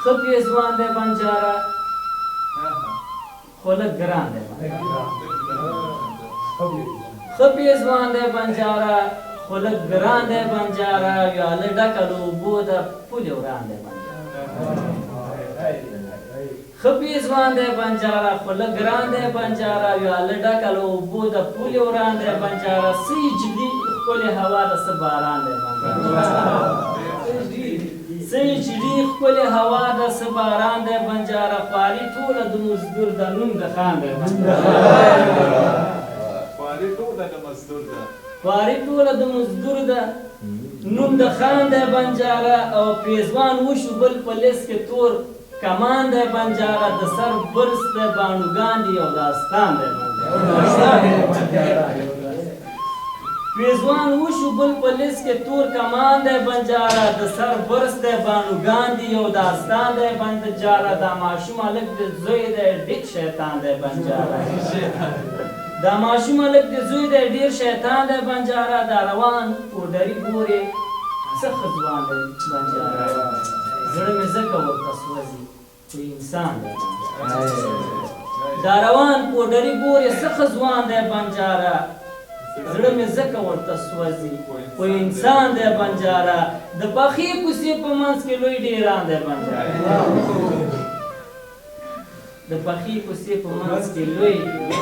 ښه پیزوان دی بنجاره خو لږ ګران دی ښه پیزوان دی بنجاره خو لږ ګران دی بنجاره ویاله ډکه له اوبو ده پولې وران دی بنجاره ښه پیزوان دی بنجاره خو لږ ګران دی بنجاره ویاله ډکه له اوبو ده پولې وران دی بنجاره څه جدي ښکلې هوا ده څه باران دی بنجاره څه جدي ښکلې هوا ده څه باران دی بنجاره خواري ټوله د مزدور ده نوم د خان دی خواري ټوله د مزدور ده خواري ټوله د مزدور ده نوم د خان دی بنجاره او پیزوان وشو بل په لیس کې تور کمان دی بنجاره د سر برس دی بانوګان دی یو داستان دی بنجاره پیزوان وشو بل په لیس کې تور کمان دی بنجاره د سر برس دی بانوګان دی یو داستان دی بنجاره دا ماشوم هلک د زوی دی ډېر شیطان دی بنجاره دا ماشوم هلک د زوی دی ډېر شیطان دی بنجاره دا روان پوډري ګورې څه ښه ځوان دی بنجاره زړه مې ځکه ورته سوځي خو انسان دی دا روان پوډري ګورې څه ښه ځوان دی بنجاره زړه مې ځکه ورته سوځي خو انسان دی بنجاره د پخې کوڅې په منځ کې لوی ډېران دی بنجاره د پخې کوڅې په منځ کې لوی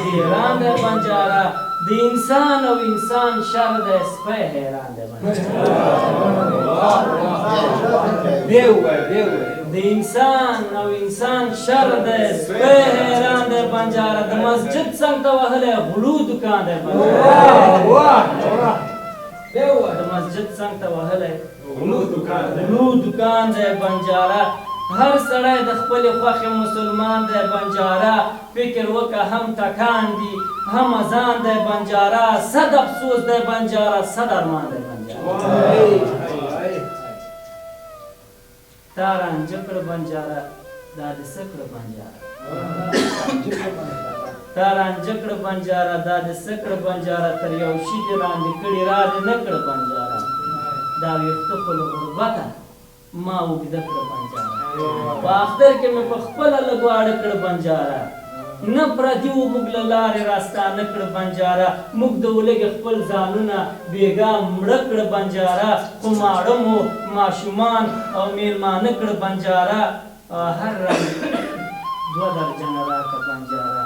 ډېران دی بنجاره د انسان او انسان شر دی سپی حیران دی د انسان او انسان شر دی سپی حیران دی بنجاره د مسجد څنګ ته وهلی غلو دکان دی بنجاره د مسجد څنګ ته وهلی غلو دکان دی بنجاره هر سړی د خپلې خوښې مسلمان دی بنجاره فکر وکړه هم ټکان دی هم اذان دی بنجاره صد افسوس دی بنجاره صد ارمان دی بنجاره تا رانجه کړه بنجاره دا دې څه کړه بنجاره تا رانجه کړه بنجاره دا دې څه کړه بنجاره تر یو شي دې راندې کړي را دې نه کړه بنجاره دا ویښته خو له غربته ما اوږده کړه بنجاره په اختر کې مې په خپله لږ واړه کړه بنجاره نه پردي وو موږ له لارې راستانه کړه بنجاره موږ د ولږې خپل ځانونه بېګا مړه کړه بنجاره خو ماړه مو ماشومان او میلمانه کړه بنجاره هر رنګ دوه درجنه راکړه بنجاره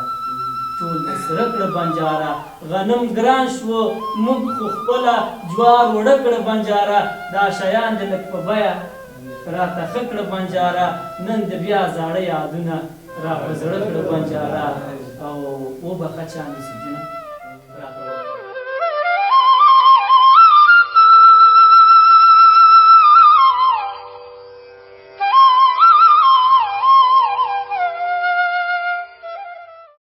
ټول دې سره کړه بنجاره غنم ګران شو موږ خو خپله جوار وړه کړه بنجاره دا شیان دې لږ په بیه راته ښه کړه بنجاره نن د بیا زاړه یادونه را په زړه کړه بنجاره او وبخښه چا میسجونه